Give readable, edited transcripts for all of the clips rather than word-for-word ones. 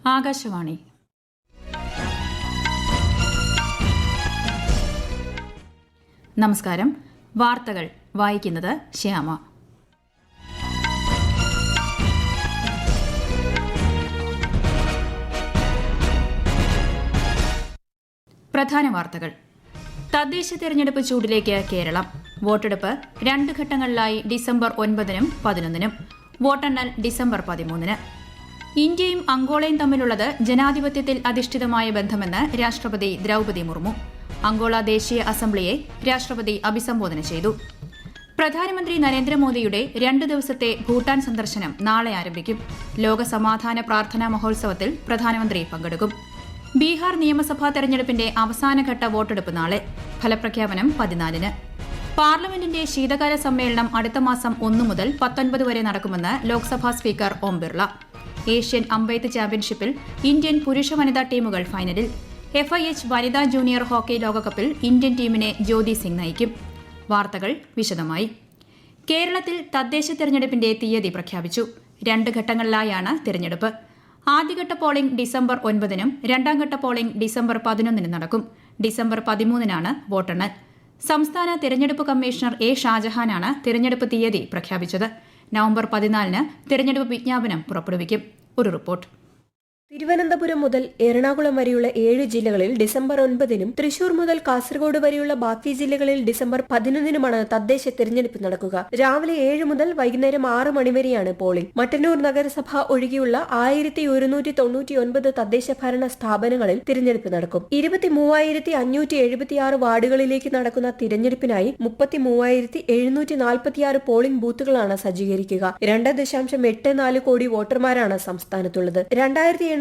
ആകാശവാണി. നമസ്കാരം. വാർത്തകൾ വായിക്കുന്നത് ശ്യാമ. പ്രധാന വാർത്തകൾ. തദ്ദേശ തെരഞ്ഞെടുപ്പ് ചൂടിലേക്ക് കേരളം. വോട്ടെടുപ്പ് 2 ഘട്ടങ്ങളിലായി ഡിസംബർ 9-നും 11-നും. വോട്ടെണ്ണൽ ഡിസംബർ 13-ന്. ഇന്ത്യയും അങ്കോളയും തമ്മിലുള്ളത് ജനാധിപത്യത്തിൽ അധിഷ്ഠിതമായ ബന്ധമെന്ന് രാഷ്ട്രപതി ദ്രൌപദി മുർമു. അങ്കോള ദേശീയ അസംബ്ലിയെ രാഷ്ട്രപതി അഭിസംബോധന ചെയ്തു. പ്രധാനമന്ത്രി നരേന്ദ്രമോദിയുടെ 2 ദിവസത്തെ ഭൂട്ടാൻ സന്ദർശനം നാളെ ആരംഭിക്കും. ലോക സമാധാന പ്രാർത്ഥനാ മഹോത്സവത്തിൽ പ്രധാനമന്ത്രി പങ്കെടുക്കും. ബീഹാർ നിയമസഭാ തെരഞ്ഞെടുപ്പിന്റെ അവസാനഘട്ട വോട്ടെടുപ്പ് നാളെ. ഫലപ്രഖ്യാപനം 14-ന്. പാർലമെന്റിന്റെ ശീതകാല സമ്മേളനം അടുത്ത മാസം 1 മുതൽ 19 വരെ നടക്കുമെന്ന് ലോക്സഭാ സ്പീക്കർ ഓം ബിർള. ഏഷ്യൻ അമ്പെയ്ത്ത് ചാമ്പ്യൻഷിപ്പിൽ ഇന്ത്യൻ പുരുഷ വനിതാ ടീമുകൾ ഫൈനലിൽ. FIH വനിതാ ജൂനിയർ ഹോക്കി ലോകകപ്പിൽ ഇന്ത്യൻ ടീമിനെ ജ്യോതി സിംഗ് നയിക്കും. വാർത്തകൾ വിശദമായി. കേരളത്തിൽ തദ്ദേശ തെരഞ്ഞെടുപ്പിന്റെ തീയതി പ്രഖ്യാപിച്ചു. 2 ഘട്ടങ്ങളിലായാണ് തെരഞ്ഞെടുപ്പ്. ആദ്യഘട്ട പോളിംഗ് ഡിസംബർ 9-നും 2ാം പോളിംഗ് ഡിസംബർ 11-നും നടക്കും. ഡിസംബർ 13-നാണ് വോട്ടെണ്ണൽ. സംസ്ഥാന തെരഞ്ഞെടുപ്പ് കമ്മീഷണർ A. ഷാജഹാനാണ് തെരഞ്ഞെടുപ്പ് തീയതി പ്രഖ്യാപിച്ചത്. നവംബർ 14-ന് തെരഞ്ഞെടുപ്പ് വിജ്ഞാപനം പുറപ്പെടുവിക്കും. ഒരു റിപ്പോർട്ട്. തിരുവനന്തപുരം മുതൽ എറണാകുളം വരെയുള്ള 7 ജില്ലകളിൽ ഡിസംബർ 9-നും തൃശൂർ മുതൽ കാസർഗോഡ് വരെയുള്ള ബാക്കി ജില്ലകളിൽ ഡിസംബർ 11-നുമാണ് തദ്ദേശ തെരഞ്ഞെടുപ്പ് നടക്കുക. രാവിലെ 7 മുതൽ വൈകുന്നേരം 6 മണിവരെയാണ് പോളിംഗ്. മട്ടന്നൂർ നഗരസഭ ഒഴികെയുള്ള 1199 തദ്ദേശ ഭരണ സ്ഥാപനങ്ങളിൽ തിരഞ്ഞെടുപ്പ് നടക്കും. 23,576 വാർഡുകളിലേക്ക് നടക്കുന്ന തിരഞ്ഞെടുപ്പിനായി 33,746 പോളിംഗ് ബൂത്തുകളാണ് സജ്ജീകരിക്കുക. 2.84 കോടി വോട്ടർമാരാണ് സംസ്ഥാനത്തുള്ളത്.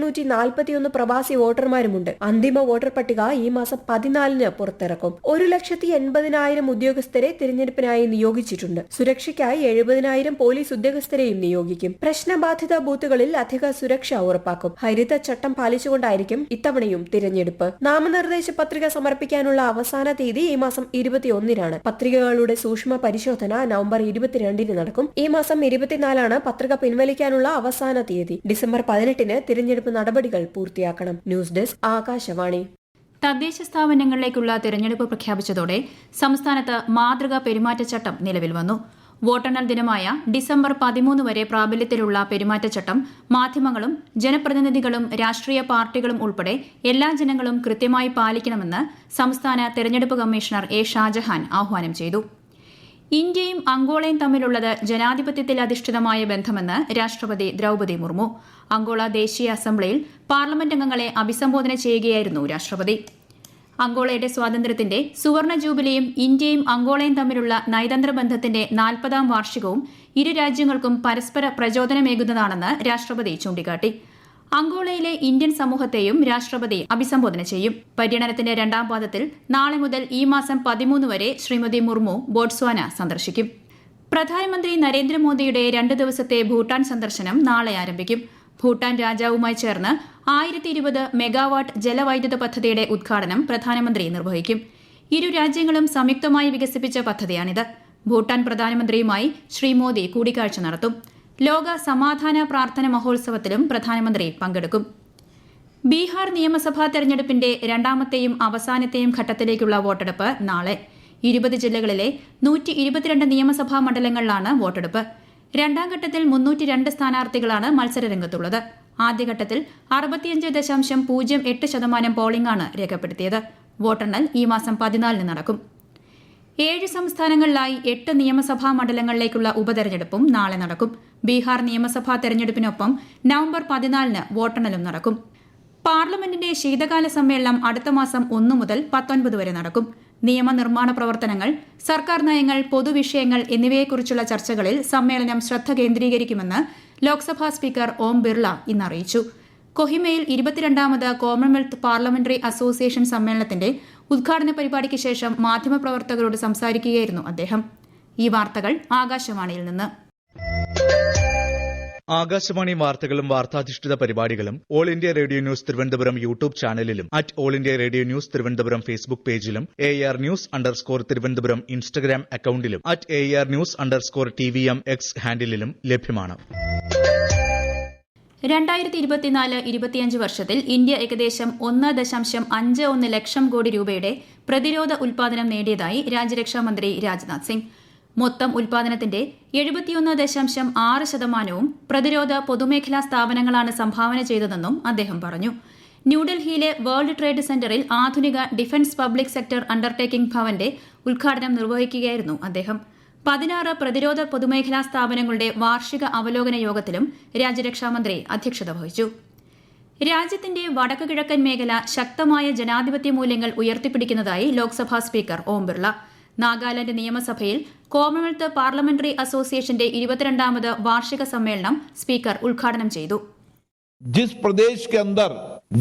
2,841 പ്രവാസി വോട്ടർമാരുമുണ്ട്. അന്തിമ വോട്ടർ പട്ടിക ഈ മാസം 14-ന് പുറത്തിറക്കും. 1,80,000 ഉദ്യോഗസ്ഥരെ തിരഞ്ഞെടുപ്പിനായി നിയോഗിച്ചിട്ടുണ്ട്. സുരക്ഷയ്ക്കായി 70,000 പോലീസ് ഉദ്യോഗസ്ഥരെയും നിയോഗിക്കും. പ്രശ്നബാധിത ബൂത്തുകളിൽ അധിക സുരക്ഷ ഉറപ്പാക്കും. ഹരിത ചട്ടം പാലിച്ചുകൊണ്ടായിരിക്കും ഇത്തവണയും തിരഞ്ഞെടുപ്പ്. നാമനിർദ്ദേശ പത്രിക സമർപ്പിക്കാനുള്ള അവസാന തീയതി ഈ മാസം 21-നാണ്. പത്രികകളുടെ സൂക്ഷ്മ പരിശോധന നവംബർ 22-ന് നടക്കും. ഈ മാസം 24-ആണ് പത്രിക പിൻവലിക്കാനുള്ള അവസാന തീയതി. ഡിസംബർ 18-ന് തിരഞ്ഞെടുപ്പ് നടപടികൾ പൂർത്തിയാക്കണം. News desk Akashvani. തദ്ദേശ സ്ഥാപനങ്ങളിലേക്കുള്ള തിരഞ്ഞെടുപ്പ് പ്രഖ്യാപിച്ചതോടെ സംസ്ഥാനത്ത് മാതൃകാ പെരുമാറ്റച്ചട്ടം നിലവിൽ വന്നു. വോട്ടെണ്ണൽ ദിനമായ ഡിസംബർ 13 വരെ പ്രാബല്യത്തിലുള്ള പെരുമാറ്റച്ചട്ടം മാധ്യമങ്ങളും ജനപ്രതിനിധികളും രാഷ്ട്രീയ പാർട്ടികളും ഉൾപ്പെടെ എല്ലാ ജനങ്ങളും കൃത്യമായി പാലിക്കണമെന്ന് സംസ്ഥാന തെരഞ്ഞെടുപ്പ് കമ്മീഷണർ A. ഷാജഹാൻ ആഹ്വാനം ചെയ്തു. ഇന്ത്യയും അങ്കോളയും തമ്മിലുള്ളത് ജനാധിപത്യത്തിൽ അധിഷ്ഠിതമായ ബന്ധമെന്ന് രാഷ്ട്രപതി ദ്രൌപദി മുർമു. അങ്കോള ദേശീയ അസംബ്ലിയിൽ പാർലമെന്റ് അംഗങ്ങളെ അഭിസംബോധന ചെയ്യുകയായിരുന്നു രാഷ്ട്രപതി. അങ്കോളയുടെ സ്വാതന്ത്ര്യത്തിന്റെ സുവർണ ജൂബിലിയും ഇന്ത്യയും അങ്കോളയും തമ്മിലുള്ള നയതന്ത്ര ബന്ധത്തിന്റെ 40-ാം വാർഷികവും ഇരു രാജ്യങ്ങൾക്കും പരസ്പര പ്രചോദനമേകുന്നതാണെന്ന് രാഷ്ട്രപതി ചൂണ്ടിക്കാട്ടി. അങ്കോളയിലെ ഇന്ത്യൻ സമൂഹത്തെയും രാഷ്ട്രപതി അഭിസംബോധന ചെയ്യും. പര്യടനത്തിന്റെ 2ാം പാദത്തിൽ നാളെ മുതൽ ഈ മാസം 13 വരെ ശ്രീമതി മുർമു ബോട്സ്വാന സന്ദർശിക്കും. പ്രധാനമന്ത്രി നരേന്ദ്രമോദിയുടെ 2 ദിവസത്തെ ഭൂട്ടാൻ സന്ദർശനം നാളെ ആരംഭിക്കും. ഭൂട്ടാൻ രാജാവുമായി ചേർന്ന് 1020 മെഗാവാട്ട് ജലവൈദ്യുത പദ്ധതിയുടെ ഉദ്ഘാടനം പ്രധാനമന്ത്രി നിർവഹിക്കും. ഇരു രാജ്യങ്ങളും സംയുക്തമായി വികസിപ്പിച്ച പദ്ധതിയാണിത്. ഭൂട്ടാൻ പ്രധാനമന്ത്രിയുമായി ശ്രീ മോദി കൂടിക്കാഴ്ച നടത്തും. ലോക സമാധാന പ്രാർത്ഥന മഹോത്സവത്തിലും പ്രധാനമന്ത്രി പങ്കെടുക്കും. ബീഹാർ നിയമസഭാ തെരഞ്ഞെടുപ്പിന്റെ 2ാമത്തെയും അവസാനത്തെയും ഘട്ടത്തിലേക്കുള്ള വോട്ടെടുപ്പ് നാളെ. 20 ജില്ലകളിലെ 122 നിയമസഭാ മണ്ഡലങ്ങളിലാണ് വോട്ടെടുപ്പ്. 2ാം ഘട്ടത്തിൽ 302 സ്ഥാനാർത്ഥികളാണ് മത്സരരംഗത്തുള്ളത്. ആദ്യഘട്ടത്തിൽ 65.08% പോളിംഗാണ് രേഖപ്പെടുത്തിയത്. വോട്ടെണ്ണൽ ഈ മാസം 14-ന് നടക്കും. 7 സംസ്ഥാനങ്ങളിലായി 8 നിയമസഭാ മണ്ഡലങ്ങളിലേക്കുള്ള ഉപതെരഞ്ഞെടുപ്പും നാളെ നടക്കും. ബീഹാർ നിയമസഭാ തെരഞ്ഞെടുപ്പിനൊപ്പം നവംബർ 14-ന് വോട്ടെണ്ണലും നടക്കും. പാർലമെന്റിന്റെ ശീതകാല സമ്മേളനം അടുത്ത മാസം 1 മുതൽ 19 വരെ നടക്കും. നിയമനിർമ്മാണ പ്രവർത്തനങ്ങൾ, സർക്കാർ നയങ്ങൾ, പൊതുവിഷയങ്ങൾ എന്നിവയെക്കുറിച്ചുള്ള ചർച്ചകളിൽ സമ്മേളനം ശ്രദ്ധ കേന്ദ്രീകരിക്കുമെന്ന് ലോക്സഭാ സ്പീക്കർ ഓം ബിർള ഇന്ന് അറിയിച്ചു. കൊഹിമയിൽ 22ാമത് കോമൺവെൽത്ത് പാർലമെന്ററി അസോസിയേഷൻ സമ്മേളനത്തിന്റെ ഉദ്ഘാടന പരിപാടിക്ക് ശേഷം മാധ്യമപ്രവർത്തകരോട് സംസാരിക്കുകയായിരുന്നു അദ്ദേഹം. ഈ വാർത്തകൾ ആകാശവാണിയിൽ നിന്ന്. ആകാശവാണി വാർത്തകളും വാർത്താധിഷ്ഠിത പരിപാടികളും All India Radio News Thiruvananthapuram YouTube ചാനലിലും All India Radio News Thiruvananthapuram Facebook പേജിലും AR News_ തിരുവനന്തപുരം ഇൻസ്റ്റഗ്രാം അക്കൌണ്ടിലും AR News_TVM X ഹാൻഡിലും ലഭ്യമാണ്. 2024-25 വർഷത്തിൽ ഇന്ത്യ ഏകദേശം 1.51 ലക്ഷം കോടി രൂപയുടെ പ്രതിരോധ ഉൽപാദനം നേടിയതായി രാജ്യരക്ഷാമന്ത്രി രാജ്നാഥ് സിംഗ്. മൊത്തം ഉൽപാദനത്തിന്റെ 71.6% പ്രതിരോധ പൊതുമേഖലാ സ്ഥാപനങ്ങളാണ് സംഭാവന ചെയ്തതെന്നും അദ്ദേഹം പറഞ്ഞു. ന്യൂഡൽഹിയിലെ വേൾഡ് ട്രേഡ് സെന്ററിൽ ആധുനിക ഡിഫൻസ് പബ്ലിക് സെക്ടർ അണ്ടർടേക്കിംഗ് ഭവന്റെ ഉദ്ഘാടനം നിർവഹിക്കുകയായിരുന്നു അദ്ദേഹം. 16 പ്രതിരോധ പൊതുമേഖലാ സ്ഥാപനങ്ങളുടെ വാർഷിക അവലോകന യോഗത്തിലും രാജ്യരക്ഷാമന്ത്രി അധ്യക്ഷത വഹിച്ചു. രാജ്യത്തിന്റെ വടക്ക് കിഴക്കൻ മേഖല ശക്തമായ ജനാധിപത്യ മൂല്യങ്ങൾ ഉയർത്തിപ്പിടിക്കുന്നതായി ലോക്സഭാ സ്പീക്കർ ഓം ബിർള. നാഗാലാന്റ് നിയമസഭയിൽ കോമൺവെൽത്ത് പാർലമെന്ററി അസോസിയേഷന്റെ 22ാമത് വാർഷിക സമ്മേളനം സ്പീക്കർ ഉദ്ഘാടനം ചെയ്തു. जिस प्रदेश के अंदर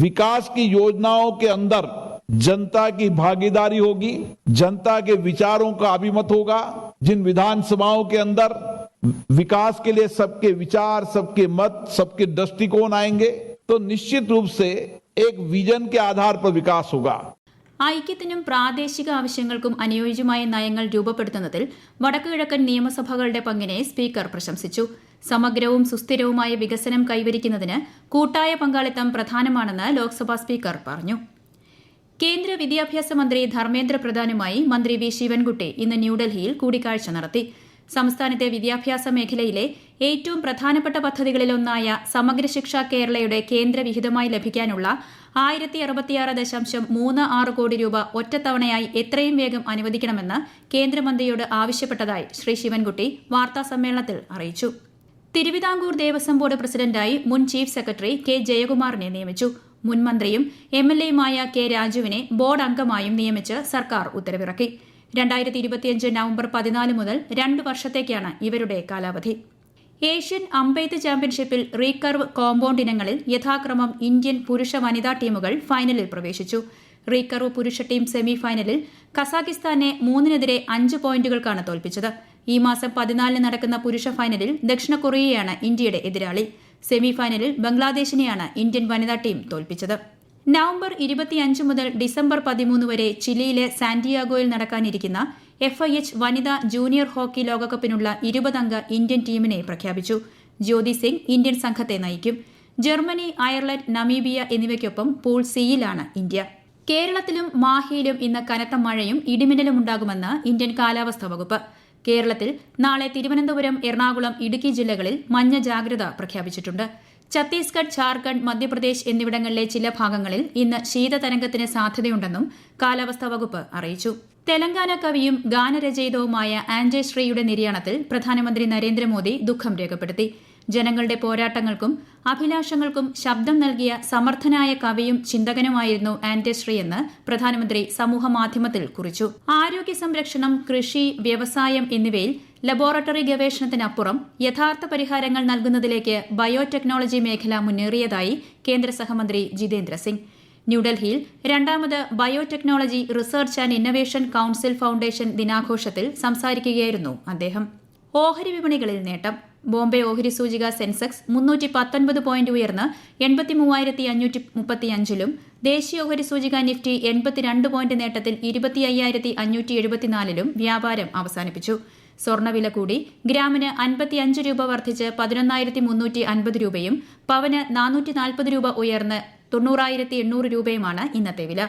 विकास की योजनाओं के अंदर जनता की भागीदारी होगी, जनता के विचारों का अभिमत होगा, जिन विधानसभाओं के अंदर विकास के लिए सबके विचार, सबके मत, सबके दृष्टिकोण आएंगे, तो निश्चित रूप से एक विजन के आधार पर विकास होगा. ഐക്യത്തിനും പ്രാദേശിക ആവശ്യങ്ങൾക്കും അനുയോജ്യമായ നയങ്ങൾ രൂപപ്പെടുത്തുന്നതിൽ വടക്കുകിഴക്കൻ നിയമസഭകളുടെ പങ്കിനെ സ്പീക്കർ പ്രശംസിച്ചു. സമഗ്രവും സുസ്ഥിരവുമായ വികസനം കൈവരിക്കുന്നതിന് കൂട്ടായ പങ്കാളിത്തം പ്രധാനമാണെന്ന് ലോക്സഭാ സ്പീക്കർ പറഞ്ഞു. കേന്ദ്ര വിദ്യാഭ്യാസ മന്ത്രി ധർമ്മേന്ദ്ര പ്രധാനുമായി മന്ത്രി വി ശിവൻകുട്ടി ഇന്ന് ന്യൂഡൽഹിയിൽ കൂടിക്കാഴ്ച നടത്തി. സംസ്ഥാനത്തെ വിദ്യാഭ്യാസ മേഖലയിലെ ഏറ്റവും പ്രധാനപ്പെട്ട പദ്ധതികളിലൊന്നായ സമഗ്ര ശിക്ഷ കേരളയുടെ കേന്ദ്രവിഹിതമായി ലഭിക്കാനുള്ള 1066.36 കോടി രൂപ ഒറ്റത്തവണയായി എത്രയും വേഗം അനുവദിക്കണമെന്ന് കേന്ദ്രമന്ത്രിയോട് ആവശ്യപ്പെട്ടതായി ശ്രീ ശിവൻകുട്ടി വാർത്താസമ്മേളനത്തിൽ അറിയിച്ചു. തിരുവിതാംകൂർ ദേവസ്വം ബോർഡ് പ്രസിഡന്റായി മുൻ ചീഫ് സെക്രട്ടറി കെ ജയകുമാറിനെ നിയമിച്ചു. മുൻ മന്ത്രിയും MLA-യുമായ കെ രാജുവിനെ ബോർഡ് അംഗമായും നിയമിച്ച് സർക്കാർ ഉത്തരവിറക്കി. 2025 നവംബർ 14 മുതൽ 2 വർഷത്തേക്കാണ് ഇവരുടെ കാലാവധി. ഏഷ്യൻ അമ്പെയ്ത്ത് ചാമ്പ്യൻഷിപ്പിൽ റീകർവ് കോമ്പൌണ്ട് ഇനങ്ങളിൽ യഥാക്രമം ഇന്ത്യൻ പുരുഷ വനിതാ ടീമുകൾ ഫൈനലിൽ പ്രവേശിച്ചു. റീകർവ് പുരുഷ ടീം സെമി ഫൈനലിൽ കസാഖിസ്ഥാനെ 3-5 പോയിന്റുകൾക്കാണ് തോൽപ്പിച്ചത്. ഈ മാസം 14 നടക്കുന്ന പുരുഷ ഫൈനലിൽ ദക്ഷിണ കൊറിയയാണ് ഇന്ത്യയുടെ എതിരാളി. സെമി ഫൈനലിൽ ബംഗ്ലാദേശിനെയാണ് ഇന്ത്യൻ വനിതാ ടീം തോൽപ്പിച്ചത്. നവംബർ 25 മുതൽ ഡിസംബർ 13 വരെ ചിലിയിലെ സാന്റിയാഗോയിൽ നടക്കാനിരിക്കുന്ന FIH വനിതാ ജൂനിയർ ഹോക്കി ലോകകപ്പിനുള്ള 20-അംഗ ഇന്ത്യൻ ടീമിനെ പ്രഖ്യാപിച്ചു. ജ്യോതി സിംഗ് ഇന്ത്യൻ സംഘത്തെ നയിക്കും. ജർമ്മനി, അയർലൻഡ്, നമീബിയ എന്നിവയ്ക്കൊപ്പം പൂൾ സിയിലാണ് ഇന്ത്യ. കേരളത്തിലും മാഹിയിലും ഇന്ന് കനത്ത മഴയും ഇടിമിന്നലും ഉണ്ടാകുമെന്ന് ഇന്ത്യൻ കാലാവസ്ഥാ വകുപ്പ്. കേരളത്തിൽ നാളെ തിരുവനന്തപുരം, എറണാകുളം, ഇടുക്കി ജില്ലകളിൽ മഞ്ഞ ജാഗ്രത പ്രഖ്യാപിച്ചിട്ടുണ്ട്. ഛത്തീസ്ഗഡ്, ഝാർഖണ്ഡ്, മധ്യപ്രദേശ് എന്നിവിടങ്ങളിലെ ചില ഭാഗങ്ങളിൽ ഇന്ന് ശീതതരംഗത്തിന് സാധ്യതയുണ്ടെന്നും കാലാവസ്ഥാ വകുപ്പ് അറിയിച്ചു. തെലങ്കാന കവിയും ഗാനരചയിതാവുമായ ആൻജയ് ശ്രീയുടെ നിര്യാണത്തിൽ പ്രധാനമന്ത്രി നരേന്ദ്രമോദി ദുഃഖം രേഖപ്പെടുത്തി. ജനങ്ങളുടെ പോരാട്ടങ്ങൾക്കും അഭിലാഷങ്ങൾക്കും ശബ്ദം നൽകിയ സമർത്ഥനായ കവിയും ചിന്തകനുമായിരുന്നു ആൻജയ് ശ്രീ എന്ന് പ്രധാനമന്ത്രി സമൂഹമാധ്യമത്തിൽ കുറിച്ചു. ആരോഗ്യ സംരക്ഷണം, കൃഷി, വ്യവസായം എന്നിവയിൽ ലബോറട്ടറി ഗവേഷണത്തിനപ്പുറം യഥാർത്ഥ പരിഹാരങ്ങൾ നൽകുന്നതിലേക്ക് ബയോടെക്നോളജി മേഖല മുന്നേറിയതായി കേന്ദ്ര സഹമന്ത്രി ജിതേന്ദ്ര സിംഗ്. ന്യൂഡൽഹിയിൽ 2ാമത് biotechnology research and innovation council foundation ദിനാഘോഷത്തിൽ സംസാരിക്കുകയായിരുന്നു അദ്ദേഹം. ഓഹരി വിപണികളിൽ നേട്ടം. ബോംബെ ഓഹരി സൂചിക സെൻസെക്സ് 319 പോയിന്റ് ഉയർന്ന് 83,535-ലും ദേശീയ ഓഹരി സൂചിക നിഫ്റ്റി 82 പോയിന്റ് നേട്ടത്തിൽ 25,574-ലും വ്യാപാരം അവസാനിപ്പിച്ചു. സ്വർണ്ണവില കൂടി. ഗ്രാമിന് 55 രൂപ വർദ്ധിച്ച് 11,350 രൂപയും പവന് 440 രൂപ ഉയർന്ന് 90,800 രൂപയുമാണ് ഇന്നത്തെ വില.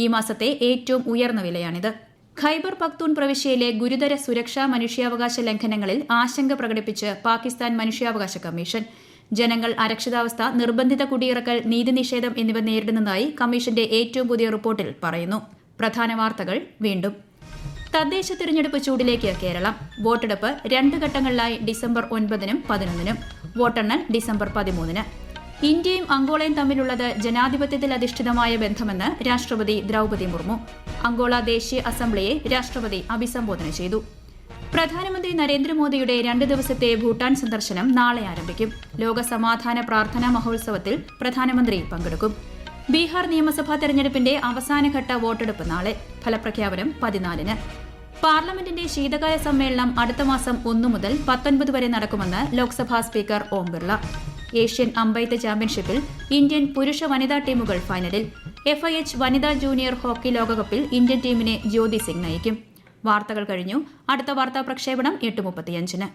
ഈ മാസത്തെ ഏറ്റവും ഉയർന്ന വിലയാണിത്. ഖൈബർ പഖ്തൂൺ പ്രവിശ്യയിലെ ഗുരുതര സുരക്ഷാ മനുഷ്യാവകാശ ലംഘനങ്ങളിൽ ആശങ്ക പ്രകടിപ്പിച്ച് പാകിസ്ഥാൻ മനുഷ്യാവകാശ കമ്മീഷൻ. ജനങ്ങൾ അരക്ഷിതാവസ്ഥ, നിർബന്ധിത കുടിയിറക്കൽ, നീതിനിഷേധം എന്നിവ നേരിടുന്നതായി കമ്മീഷന്റെ ഏറ്റവും പുതിയ റിപ്പോർട്ടിൽ പറയുന്നു. പ്രധാന വാർത്തകൾ വീണ്ടും. തദ്ദേശ തിരഞ്ഞെടുപ്പ് ചൂടിലേക്ക് കേരളം. വോട്ടെടുപ്പ് 2 ഘട്ടങ്ങളിലായി ഡിസംബർ 9-നും 11-നും. വോട്ടെണ്ണൽ ഡിസംബർ 13-ന്. ഇന്ത്യയും അങ്കോളയും തമ്മിലുള്ളത് ജനാധിപത്യത്തിൽ അധിഷ്ഠിതമായ ബന്ധമെന്ന് രാഷ്ട്രപതി ദ്രൌപദി മുർമു. അങ്കോള ദേശീയ അസംബ്ലിയെ രാഷ്ട്രപതി അഭിസംബോധന ചെയ്തു. പ്രധാനമന്ത്രി നരേന്ദ്രമോദിയുടെ 2 ദിവസത്തെ ഭൂട്ടാൻ സന്ദർശനം നാളെ ആരംഭിക്കും. ലോക സമാധാന പ്രാർത്ഥനാ മഹോത്സവത്തിൽ പ്രധാനമന്ത്രി പങ്കെടുക്കും. ബീഹാർ നിയമസഭാ തെരഞ്ഞെടുപ്പിന്റെ അവസാനഘട്ട വോട്ടെടുപ്പ് നാളെ. ഫലപ്രഖ്യാപനം 14-ന്. പാർലമെന്റിന്റെ ശീതകാല സമ്മേളനം അടുത്ത മാസം 1 മുതൽ 19 വരെ നടക്കുമെന്ന് ലോക്സഭാ സ്പീക്കർ ഓം ബിർള. ഏഷ്യൻ അമ്പെയ്ത്ത് ചാമ്പ്യൻഷിപ്പിൽ ഇന്ത്യൻ പുരുഷ വനിതാ ടീമുകൾ ഫൈനലിൽ. FIH വനിതാ ജൂനിയർ ഹോക്കി ലോകകപ്പിൽ ഇന്ത്യൻ ടീമിനെ ജ്യോതി സിംഗ് നയിക്കും. വാർത്തകൾ കഴിഞ്ഞു. അടുത്ത വാർത്താ പ്രക്ഷേപണം 8:35-ന്.